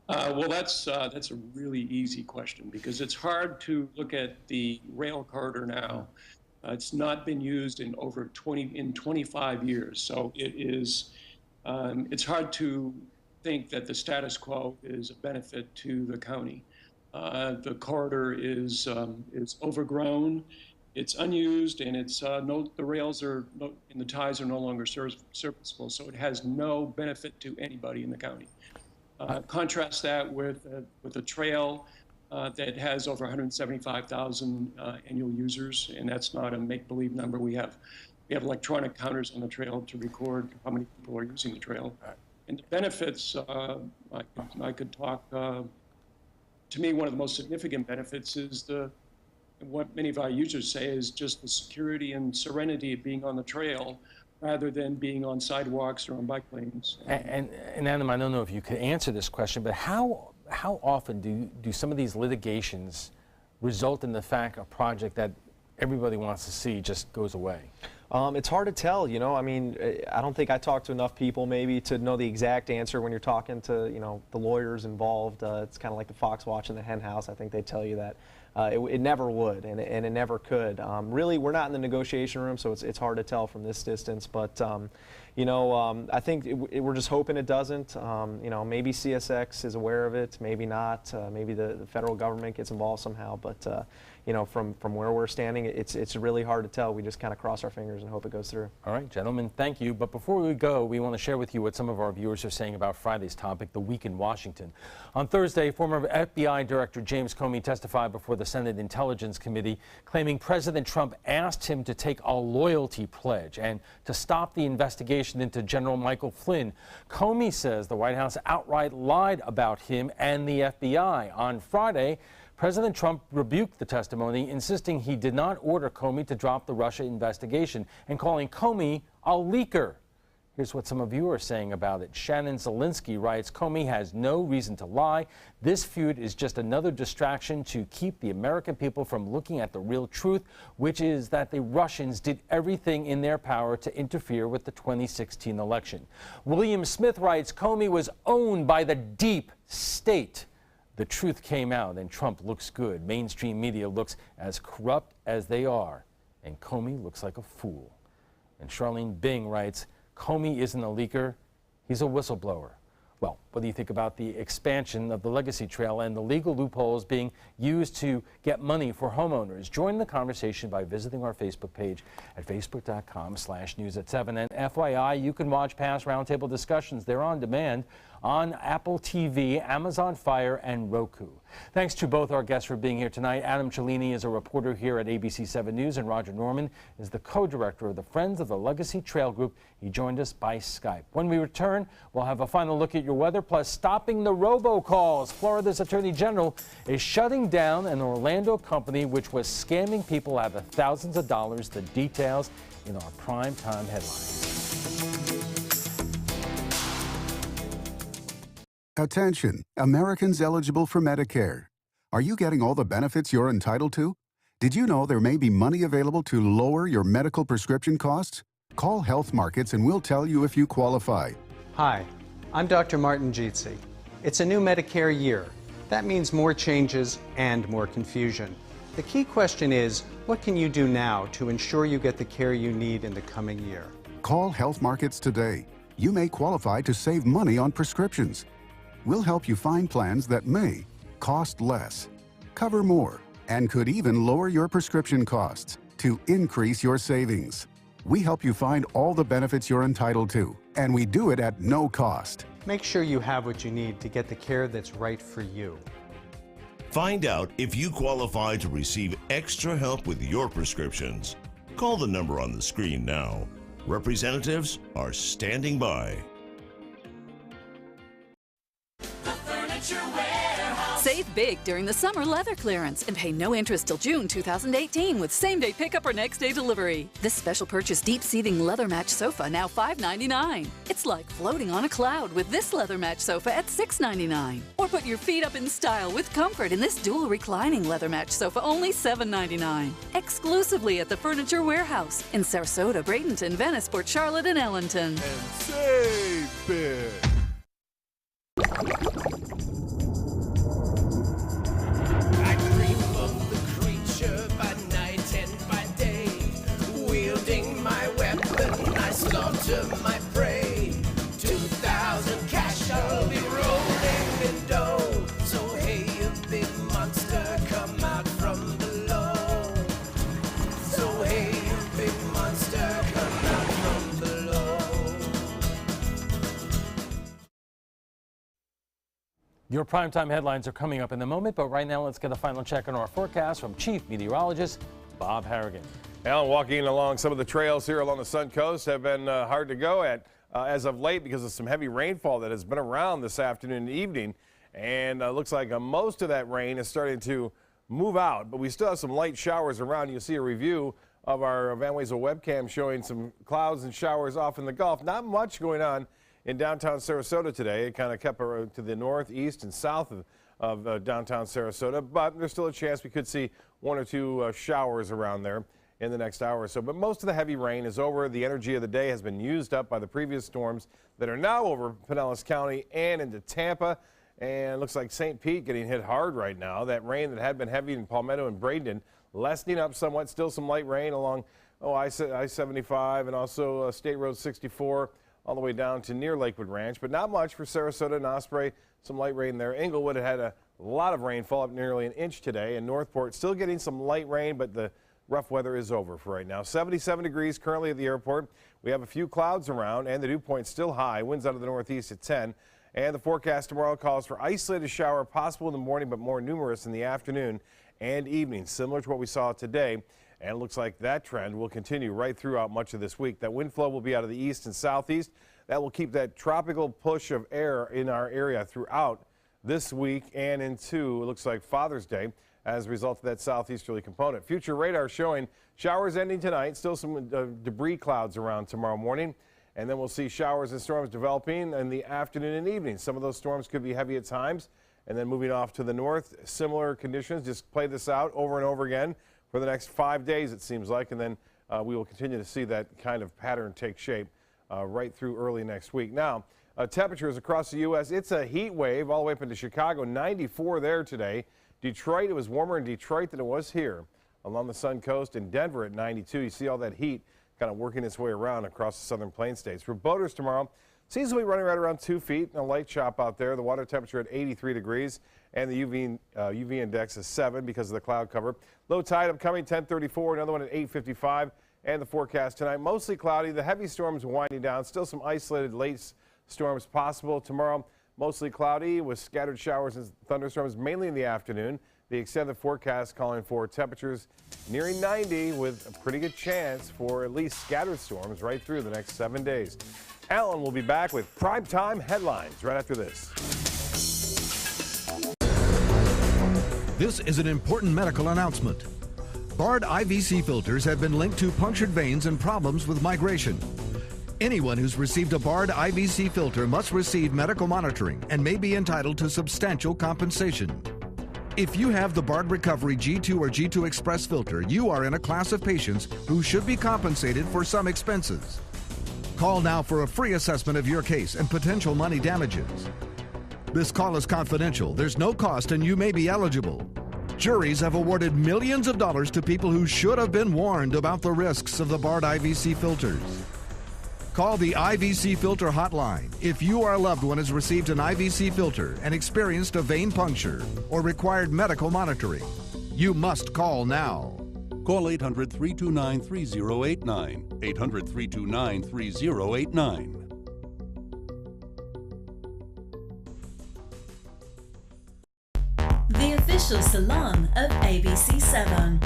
Well, that's a really easy question because it's hard to look at the rail corridor now. It's not been used in over 25 years, so it is. It's hard to think that the status quo is a benefit to the county. The corridor is overgrown, it's unused, and the rails and the ties are no longer serviceable, so it has no benefit to anybody in the county. Contrast that with a trail that has over 175,000 annual users, and that's not a make-believe number. We have electronic counters on the trail to record how many people are using the trail. And the benefits, I could talk, to me, one of the most significant benefits is what many of our users say is just the security and serenity of being on the trail rather than being on sidewalks or on bike lanes. And Adam, I don't know if you could answer this question, but how often do some of these litigations result in the fact a project that everybody wants to see just goes away? It's hard to tell, you know. I mean, I don't think I talked to enough people maybe to know the exact answer when you're talking to, you know, the lawyers involved. It's kind of like the fox watching the hen house. I think they tell you that. It never would, and it never could. Really, we're not in the negotiation room, so it's hard to tell from this distance. But, you know, I think we're just hoping it doesn't. You know, maybe CSX is aware of it, maybe not. Maybe the federal government gets involved somehow. But, you know, from where we're standing, it's really hard to tell. We just kind of cross our fingers and hope it goes through. All right, gentlemen, thank you. But before we go, we want to share with you what some of our viewers are saying about Friday's topic, the week in Washington. On Thursday, former FBI Director James Comey testified before the Senate Intelligence Committee, claiming President Trump asked him to take a loyalty pledge and to stop the investigation into General Michael Flynn. Comey says the White House outright lied about him and the FBI. On Friday, President Trump rebuked the testimony, insisting he did not order Comey to drop the Russia investigation and calling Comey a leaker. Here's what some of you are saying about it. Shannon Zelinsky writes, Comey has no reason to lie. This feud is just another distraction to keep the American people from looking at the real truth, which is that the Russians did everything in their power to interfere with the 2016 election. William Smith writes, Comey was owned by the deep state. The truth came out and Trump looks good. Mainstream media looks as corrupt as they are, and Comey looks like a fool. And Charlene Bing writes, Comey isn't a leaker, he's a whistleblower. Well, what do you think about the expansion of the Legacy Trail and the legal loopholes being used to get money for homeowners? Join the conversation by visiting our Facebook page at facebook.com/news7. And FYI, you can watch past roundtable discussions. They're on demand on Apple TV, Amazon Fire, and Roku. Thanks to both our guests for being here tonight. Adam Cellini is a reporter here at ABC7 News, and Roger Norman is the co-director of the Friends of the Legacy Trail Group. He joined us by Skype. When we return, we'll have a final look at your weather, plus stopping the robocalls. Florida's Attorney General is shutting down an Orlando company which was scamming people out of thousands of dollars. The details in our primetime headlines. Attention, Americans eligible for Medicare. Are you getting all the benefits you're entitled to? Did you know there may be money available to lower your medical prescription costs? Call Health Markets and we'll tell you if you qualify. Hi, I'm Dr. Martin Jeetsi. It's a new Medicare year. That means more changes and more confusion. The key question is, what can you do now to ensure you get the care you need in the coming year? Call Health Markets today. You may qualify to save money on prescriptions. We'll help you find plans that may cost less, cover more, and could even lower your prescription costs to increase your savings. We help you find all the benefits you're entitled to, and we do it at no cost. Make sure you have what you need to get the care that's right for you. Find out if you qualify to receive extra help with your prescriptions. Call the number on the screen now. Representatives are standing by. Save big during the summer leather clearance and pay no interest till June 2018 with same-day pickup or next-day delivery. This special purchase deep-seating leather match sofa now $5.99. It's like floating on a cloud with this leather match sofa at $6.99. Or put your feet up in style with comfort in this dual reclining leather match sofa only $7.99. Exclusively at the Furniture Warehouse in Sarasota, Bradenton, Venice, Port Charlotte, and Ellenton. And save big. I dream of the creature by night and by day. Wielding my weapon, I slaughter my prey. 2,000 cash, I'll be rolling in dough. So hey, you big monster, come out from below. So hey, you big monster, come out from below. Your primetime headlines are coming up in a moment, but right now let's get a final check on our forecast from Chief Meteorologist Bob Harrigan. Alan, walking along some of the trails here along the Sun Coast have been hard to go at as of late because of some heavy rainfall that has been around this afternoon and evening. And looks like most of that rain is starting to move out, but we still have some light showers around. You'll see a review of our Van Wezel webcam showing some clouds and showers off in the Gulf. Not much going on in downtown Sarasota today. It kind of kept to the north, east, and south of downtown Sarasota, but there's still a chance we could see one or two showers around there in the next hour or so. But most of the heavy rain is over. The energy of the day has been used up by the previous storms that are now over Pinellas County and into Tampa. And it looks like St. Pete getting hit hard right now. That rain that had been heavy in Palmetto and Bradenton lessening up somewhat. Still some light rain along I-75 and also State Road 64 all the way down to near Lakewood Ranch. But not much for Sarasota and Osprey. Some light rain there. Englewood had a lot of rainfall, up nearly an inch today. And Northport still getting some light rain, but the rough weather is over for right now. 77 degrees currently at the airport. We have a few clouds around and the dew point still high. Winds out of the northeast at 10. And the forecast tomorrow calls for isolated shower possible in the morning, but more numerous in the afternoon and evening, similar to what we saw today. And it looks like that trend will continue right throughout much of this week. That wind flow will be out of the east and southeast. That will keep that tropical push of air in our area throughout this week and into, it looks like, Father's Day as a result of that southeasterly component. Future radar showing showers ending tonight, still some debris clouds around tomorrow morning, and then we'll see showers and storms developing in the afternoon and evening. Some of those storms could be heavy at times, and then moving off to the north, similar conditions. Just play this out over and over again for the next 5 days, it seems like, and then we will continue to see that kind of pattern take shape right through early next week. Now, temperatures across the U.S., it's a heat wave all the way up into Chicago, 94 there today. Detroit, it was warmer in Detroit than it was here along the Sun Coast. In Denver at 92. You see all that heat kind of working its way around across the southern plains states. For boaters tomorrow, seems to be running right around 2 feet. A light chop out there. The water temperature at 83 degrees and the UV index is 7 because of the cloud cover. Low tide upcoming 10:34. Another one at 8:55. And the forecast tonight, mostly cloudy. The heavy storms winding down. Still some isolated late storms possible tomorrow. Mostly cloudy with scattered showers and thunderstorms mainly in the afternoon. The extended forecast calling for temperatures nearing 90 with a pretty good chance for at least scattered storms right through the next 7 days. Alan will be back with primetime headlines right after this. This is an important medical announcement. Barred IVC filters have been linked to punctured veins and problems with migration. Anyone who's received a barred IVC filter must receive medical monitoring and may be entitled to substantial compensation. If you have the Barred Recovery G2 or G2 Express filter, you are in a class of patients who should be compensated for some expenses. Call now for a free assessment of your case and potential money damages. This call is confidential. There's no cost and you may be eligible. Juries have awarded millions of dollars to people who should have been warned about the risks of the barred IVC filters. Call the IVC Filter Hotline if you or a loved one has received an IVC filter and experienced a vein puncture or required medical monitoring. You must call now. Call 800-329-3089. 800-329-3089. The official salon of ABC7.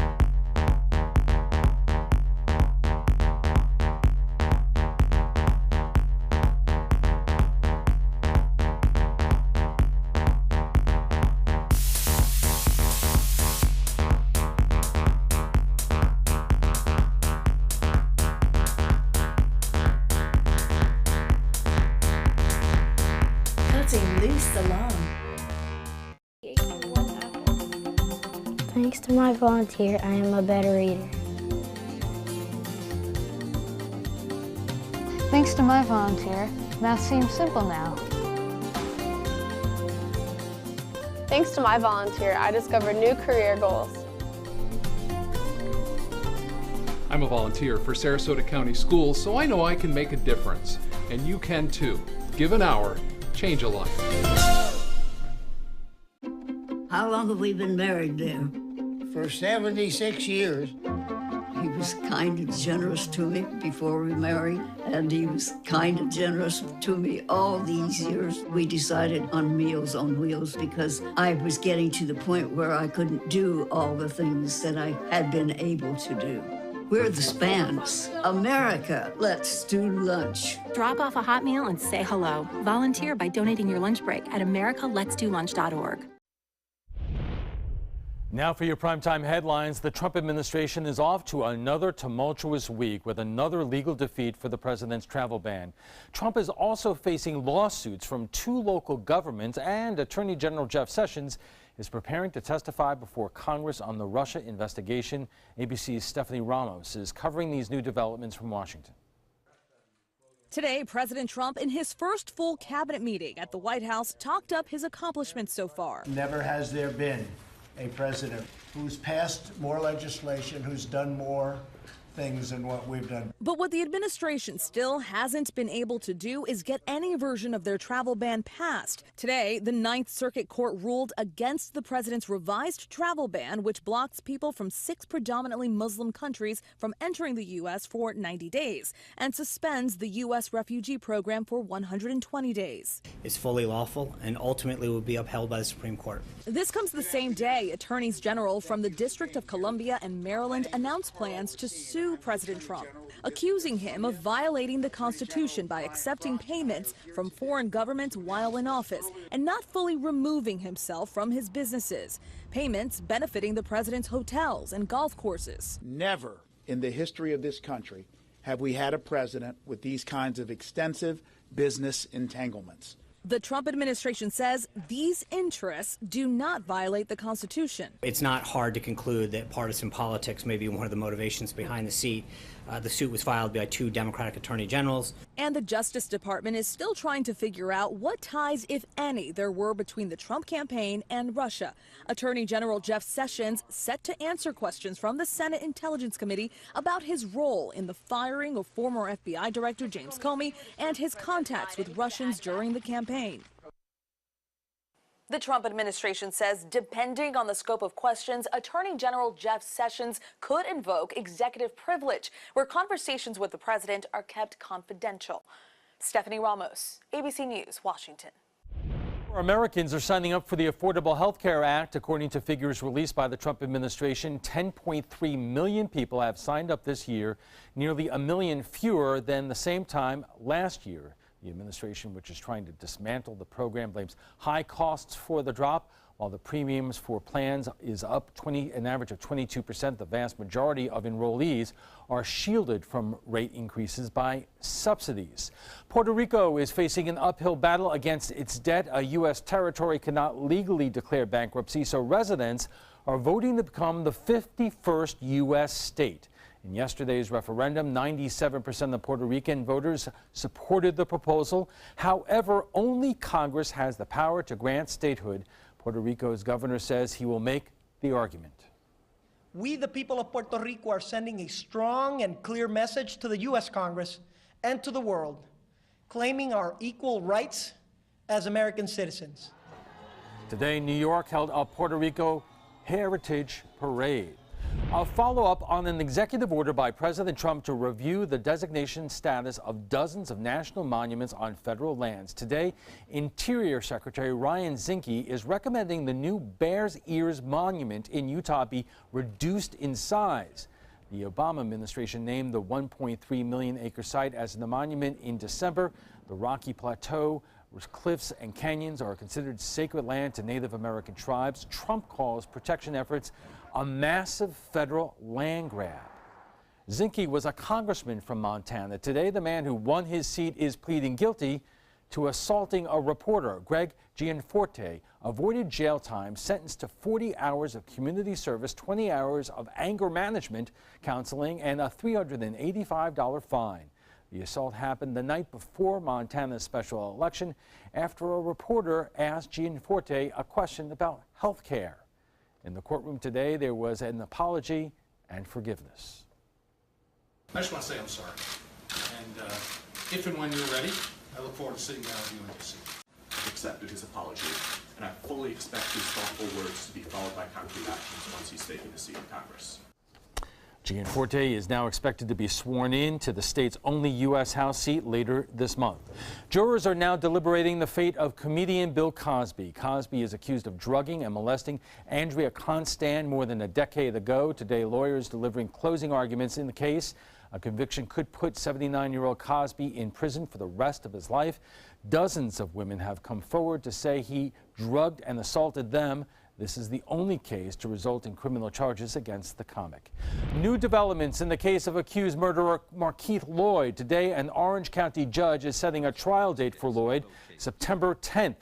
Thanks to my volunteer, I am a better reader. Thanks to my volunteer, math seems simple now. Thanks to my volunteer, I discovered new career goals. I'm a volunteer for Sarasota County Schools, so I know I can make a difference. And you can too. Give an hour, change a life. How long have we been married, dear? For 76 years. He was kind and generous to me before we married, and he was kind and generous to me all these years. We decided on Meals on Wheels because I was getting to the point where I couldn't do all the things that I had been able to do. We're the Spans. America, let's do lunch. Drop off a hot meal and say hello. Volunteer by donating your lunch break at americaletsdolunch.org. Now for your primetime headlines, the Trump administration is off to another tumultuous week with another legal defeat for the president's travel ban. Trump is also facing lawsuits from 2 local governments, and Attorney General Jeff Sessions is preparing to testify before Congress on the Russia investigation. ABC's Stephanie Ramos is covering these new developments from Washington. Today, President Trump, in his first full cabinet meeting at the White House, talked up his accomplishments so far. Never has there been a president who's passed more legislation, who's done more things than what we've done. But what the administration still hasn't been able to do is get any version of their travel ban passed. Today, the Ninth Circuit Court ruled against the president's revised travel ban, which blocks people from 6 predominantly Muslim countries from entering the U.S. for 90 days and suspends the U.S. refugee program for 120 days. It's fully lawful and ultimately will be upheld by the Supreme Court. This comes the same day attorneys general from the District of Columbia and Maryland announced plans to sue President Trump, accusing him of violating the Constitution by accepting payments from foreign governments while in office and not fully removing himself from his businesses. Payments benefiting the president's hotels and golf courses. Never in the history of this country have we had a president with these kinds of extensive business entanglements. The Trump administration says these interests do not violate the Constitution. It's not hard to conclude that partisan politics may be one of the motivations behind the suit. The suit was filed by 2 Democratic attorney generals. And the Justice Department is still trying to figure out what ties, if any, there were between the Trump campaign and Russia. Attorney General Jeff Sessions set to answer questions from the Senate Intelligence Committee about his role in the firing of former FBI Director James Comey and his contacts with Russians during the campaign. The Trump administration says, depending on the scope of questions, Attorney General Jeff Sessions could invoke executive privilege, where conversations with the president are kept confidential. Stephanie Ramos, ABC News, Washington. More Americans are signing up for the Affordable Health Care Act. According to figures released by the Trump administration, 10.3 million people have signed up this year, nearly 1 million fewer than the same time last year. The administration, which is trying to dismantle the program, blames high costs for the drop, while the premiums for plans is up an average of 22%. The vast majority of enrollees are shielded from rate increases by subsidies. Puerto Rico is facing an uphill battle against its debt. A U.S. territory cannot legally declare bankruptcy, so residents are voting to become the 51st U.S. state. In yesterday's referendum, 97% of Puerto Rican voters supported the proposal. However, only Congress has the power to grant statehood. Puerto Rico's governor says he will make the argument. We, the people of Puerto Rico, are sending a strong and clear message to the U.S. Congress and to the world, claiming our equal rights as American citizens. Today, New York held a Puerto Rico Heritage Parade. A follow-up on an executive order by President Trump to review the designation status of dozens of national monuments on federal lands. Today, Interior Secretary Ryan Zinke is recommending the new Bears Ears Monument in Utah be reduced in size. The Obama administration named the 1.3 million acre site as the monument in December. The Rocky Plateau, cliffs and canyons are considered sacred land to Native American tribes. Trump calls protection efforts a massive federal land grab. Zinke was a congressman from Montana. Today, the man who won his seat is pleading guilty to assaulting a reporter. Greg Gianforte avoided jail time, sentenced to 40 hours of community service, 20 hours of anger management counseling, and a $385 fine. The assault happened the night before Montana's special election after a reporter asked Gianforte a question about health care. In the courtroom today, there was an apology and forgiveness. I just want to say I'm sorry. And if and when you're ready, I look forward to sitting down with you and proceed. I've accepted his apology, and I fully expect his thoughtful words to be followed by concrete actions once he's taken a seat in Congress. Gianforte is now expected to be sworn in to the state's only U.S. House seat later this month. Jurors are now deliberating the fate of comedian Bill Cosby. Cosby is accused of drugging and molesting Andrea Constand more than a decade ago. Today, lawyers delivering closing arguments in the case. A conviction could put 79-year-old Cosby in prison for the rest of his life. Dozens of women have come forward to say he drugged and assaulted them. This is the only case to result in criminal charges against the comic. New developments in the case of accused murderer Markeith Lloyd. Today, an Orange County judge is setting a trial date for Lloyd, September 10th.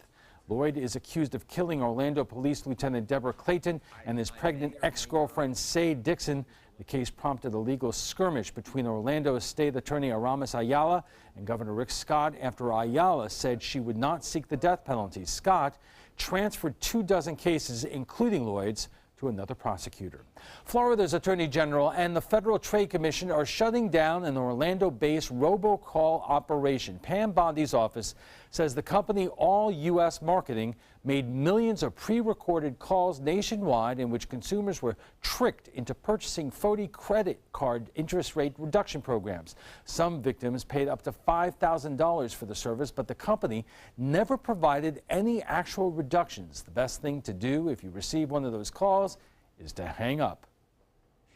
Lloyd is accused of killing Orlando Police Lieutenant Deborah Clayton and his pregnant ex-girlfriend, Say Dixon. The case prompted a legal skirmish between Orlando State Attorney Aramis Ayala and Governor Rick Scott after Ayala said she would not seek the death penalty. Scott transferred 24 cases, including Lloyd's, to another prosecutor. Florida's Attorney General and the Federal Trade Commission are shutting down an Orlando-based robocall operation. Pam Bondi's office says the company All U.S. Marketing made millions of pre-recorded calls nationwide in which consumers were tricked into purchasing phony credit card interest rate reduction programs. Some victims paid up to $5,000 for the service, but the company never provided any actual reductions. The best thing to do if you receive one of those calls is to hang up.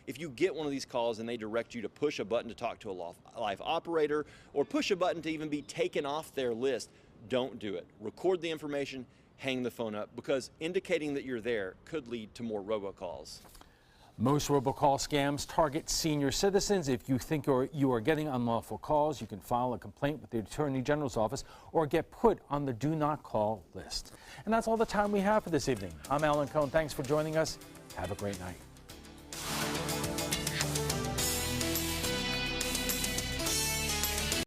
If you get one of these calls and they direct you to push a button to talk to a live operator or push a button to even be taken off their list, don't do it. Record the information, hang the phone up, because indicating that you're there could lead to more robocalls. Most robocall scams target senior citizens. If you think you are getting unlawful calls, you can file a complaint with the Attorney General's office or get put on the Do Not Call list. And that's all the time we have for this evening. I'm Alan Cohn. Thanks for joining us. Have a great night.